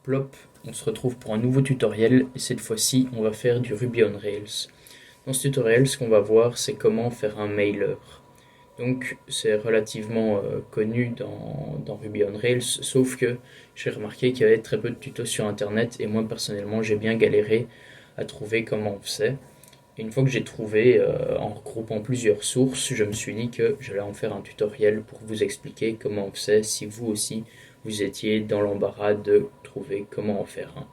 Plop, on se retrouve pour un nouveau tutoriel et cette fois-ci on va faire du Ruby on Rails. Dans ce tutoriel ce qu'on va voir c'est comment faire un mailer. Donc c'est relativement connu dans Ruby on Rails, sauf que j'ai remarqué qu'il y avait très peu de tutos sur internet et moi personnellement j'ai bien galéré à trouver comment on faisait. Et une fois que j'ai trouvé, en regroupant plusieurs sources, je me suis dit que j'allais en faire un tutoriel pour vous expliquer comment on faisait si vous aussi vous étiez dans l'embarras de trouver comment en faire un.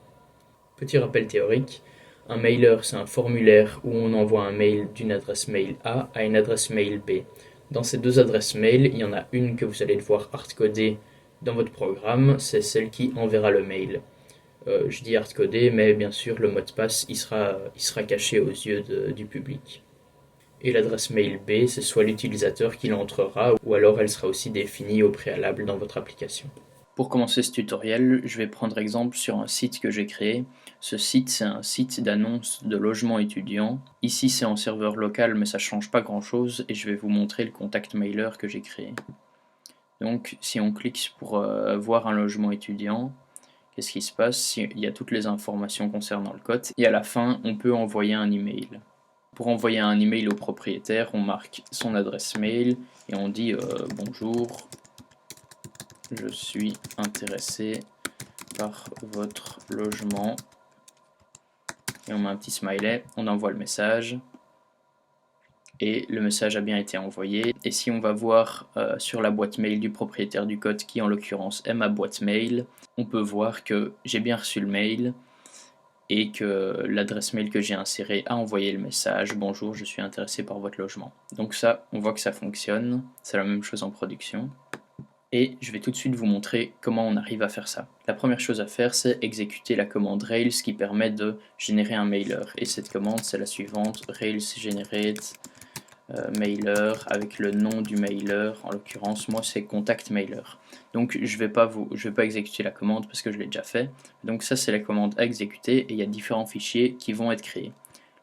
Petit rappel théorique, un mailer c'est un formulaire où on envoie un mail d'une adresse mail A à une adresse mail B. Dans ces deux adresses mail, il y en a une que vous allez devoir hardcoder dans votre programme, c'est celle qui enverra le mail. Je dis hardcodé, mais bien sûr le mot de passe il sera caché aux yeux du public. Et l'adresse mail B, c'est soit l'utilisateur qui l'entrera, ou alors elle sera aussi définie au préalable dans votre application. Pour commencer ce tutoriel, je vais prendre exemple sur un site que j'ai créé. Ce site, c'est un site d'annonce de logement étudiant. Ici, c'est en serveur local, mais ça ne change pas grand-chose, et je vais vous montrer le contact mailer que j'ai créé. Donc, si on clique pour voir un logement étudiant, qu'est-ce qui se passe? Il y a toutes les informations concernant le code, et à la fin, on peut envoyer un email. Pour envoyer un email au propriétaire, on marque son adresse mail, et on dit bonjour, je suis intéressé par votre logement, et on met un petit smiley, on envoie le message, et le message a bien été envoyé. Et si on va voir sur la boîte mail du propriétaire du code, qui en l'occurrence est ma boîte mail, on peut voir que j'ai bien reçu le mail, et que l'adresse mail que j'ai insérée a envoyé le message « Bonjour, je suis intéressé par votre logement ». Donc ça, on voit que ça fonctionne, c'est la même chose en production. Et je vais tout de suite vous montrer comment on arrive à faire ça. La première chose à faire, c'est exécuter la commande Rails qui permet de générer un mailer. Et cette commande, c'est la suivante, Rails generate mailer avec le nom du mailer. En l'occurrence, moi, c'est contact mailer. Donc, je vais pas exécuter la commande parce que je l'ai déjà fait. Donc, ça, c'est la commande à exécuter et il y a différents fichiers qui vont être créés.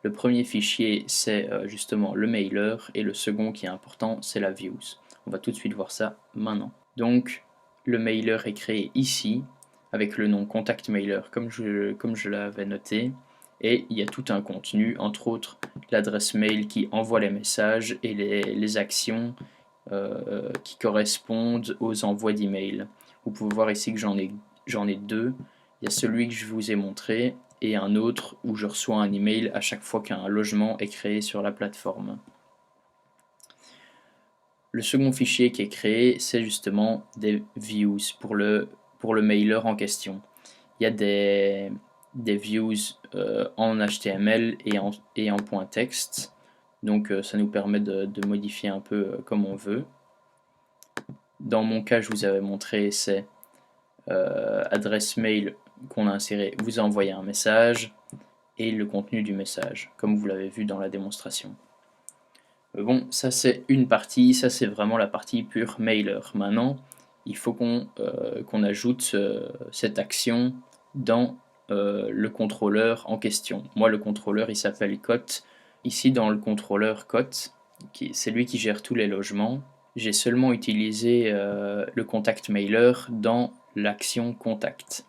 Le premier fichier, c'est justement le mailer et le second qui est important, c'est la views. On va tout de suite voir ça maintenant. Donc, le mailer est créé ici avec le nom contact mailer comme je l'avais noté. Et il y a tout un contenu, entre autres l'adresse mail qui envoie les messages et les actions qui correspondent aux envois d'email. Vous pouvez voir ici que j'en ai deux. Il y a celui que je vous ai montré et un autre où je reçois un email à chaque fois qu'un logement est créé sur la plateforme. Le second fichier qui est créé, c'est justement des views pour le mailer en question. Il y a des views en HTML et en point texte. Donc ça nous permet de modifier un peu comme on veut. Dans mon cas, je vous avais montré, c'est adresse mail qu'on a inséré, vous envoyez un message et le contenu du message, comme vous l'avez vu dans la démonstration. Bon, ça c'est une partie, ça c'est vraiment la partie pure mailer. Maintenant, il faut qu'on ajoute cette action dans le contrôleur en question. Moi, le contrôleur, il s'appelle Cot. Ici, dans le contrôleur Cot, c'est lui qui gère tous les logements, j'ai seulement utilisé le contact mailer dans l'action contact.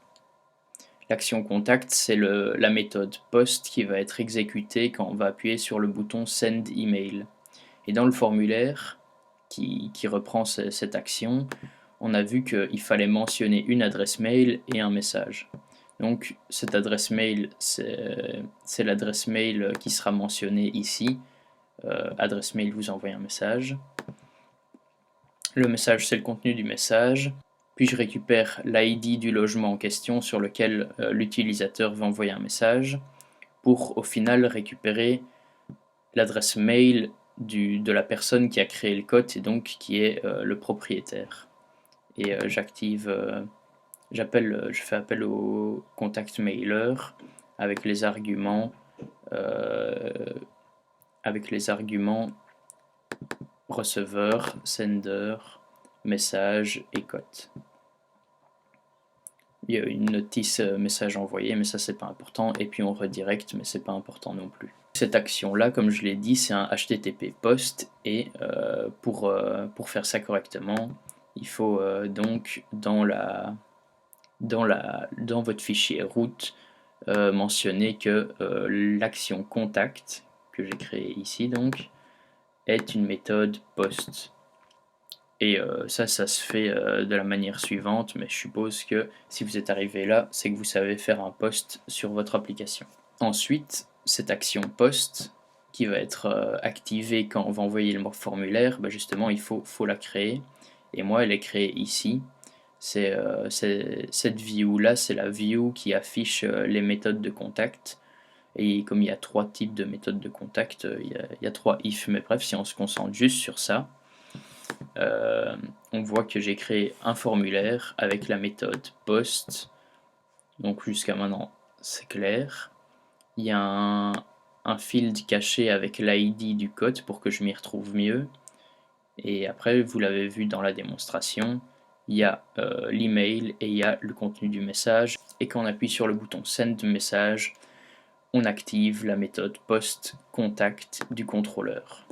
L'action contact, c'est la méthode post qui va être exécutée quand on va appuyer sur le bouton Send email. Et dans le formulaire qui reprend cette action, on a vu qu'il fallait mentionner une adresse mail et un message. Donc cette adresse mail, c'est l'adresse mail qui sera mentionnée ici. Adresse mail, vous envoyez un message. Le message, c'est le contenu du message. Puis je récupère l'ID du logement en question sur lequel l'utilisateur va envoyer un message pour au final récupérer l'adresse mail de la personne qui a créé le code et donc qui est le propriétaire. Et je fais appel au contact mailer avec les arguments receveur, sender, message et code. Il y a une notice message envoyé, mais ça c'est pas important, et puis on redirect, mais c'est pas important non plus. Cette action-là, comme je l'ai dit, c'est un HTTP post, et pour faire ça correctement, il faut donc dans dans votre fichier route, mentionner que l'action contact, que j'ai créée ici donc, est une méthode post. Et ça se fait de la manière suivante, mais je suppose que si vous êtes arrivé là, c'est que vous savez faire un post sur votre application. Ensuite, cette action post qui va être activée quand on va envoyer le formulaire, bah justement, il faut la créer. Et moi, elle est créée ici. Cette view-là, c'est la view qui affiche les méthodes de contact. Et comme il y a 3 types de méthodes de contact, il y a 3 if, mais bref, si on se concentre juste sur ça, on voit que j'ai créé un formulaire avec la méthode post. Donc jusqu'à maintenant, c'est clair. Il y a un field caché avec l'ID du code pour que je m'y retrouve mieux. Et après, vous l'avez vu dans la démonstration, il y a l'email et il y a le contenu du message. Et quand on appuie sur le bouton Send message, on active la méthode post contact du contrôleur.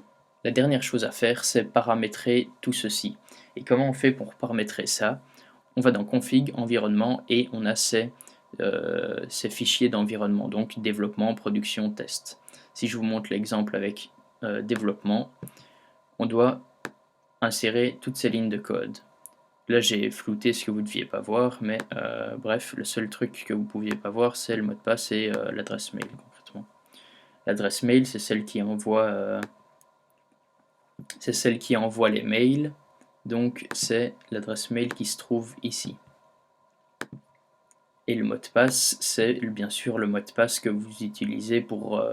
La dernière chose à faire, c'est paramétrer tout ceci. Et comment on fait pour paramétrer ça? On va dans config, environnement, et on a ces fichiers d'environnement, donc développement, production, test. Si je vous montre l'exemple avec développement, on doit insérer toutes ces lignes de code. Là, j'ai flouté ce que vous ne deviez pas voir, mais bref, le seul truc que vous ne pouviez pas voir, c'est le mot de passe et l'adresse mail, concrètement. L'adresse mail, c'est celle qui envoie les mails, donc c'est l'adresse mail qui se trouve ici. Et le mot de passe, c'est bien sûr le mot de passe que vous utilisez pour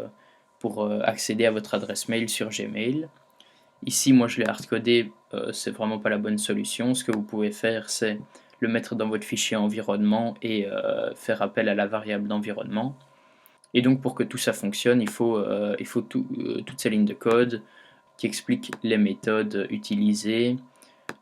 accéder à votre adresse mail sur Gmail. Ici, moi je l'ai hardcodé, c'est vraiment pas la bonne solution. Ce que vous pouvez faire, c'est le mettre dans votre fichier environnement et faire appel à la variable d'environnement. Et donc pour que tout ça fonctionne, il faut toutes ces lignes de code qui expliquent les méthodes utilisées,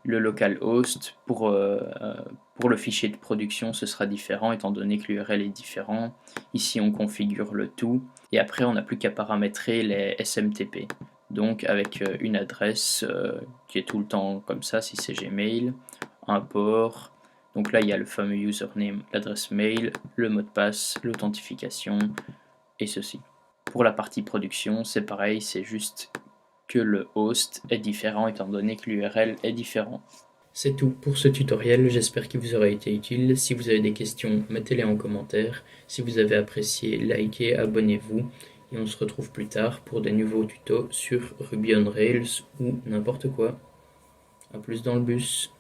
le localhost. Pour le fichier de production, ce sera différent étant donné que l'URL est différent. Ici, on configure le tout. Et après, on n'a plus qu'à paramétrer les SMTP. Donc avec une adresse qui est tout le temps comme ça, si c'est Gmail, un port. Donc là, il y a le fameux username, l'adresse mail, le mot de passe, l'authentification et ceci. Pour la partie production, c'est pareil, c'est juste que le host est différent étant donné que l'URL est différent. C'est tout pour ce tutoriel, j'espère qu'il vous aura été utile. Si vous avez des questions, mettez-les en commentaire. Si vous avez apprécié, likez, abonnez-vous. Et on se retrouve plus tard pour des nouveaux tutos sur Ruby on Rails ou n'importe quoi. A plus dans le bus.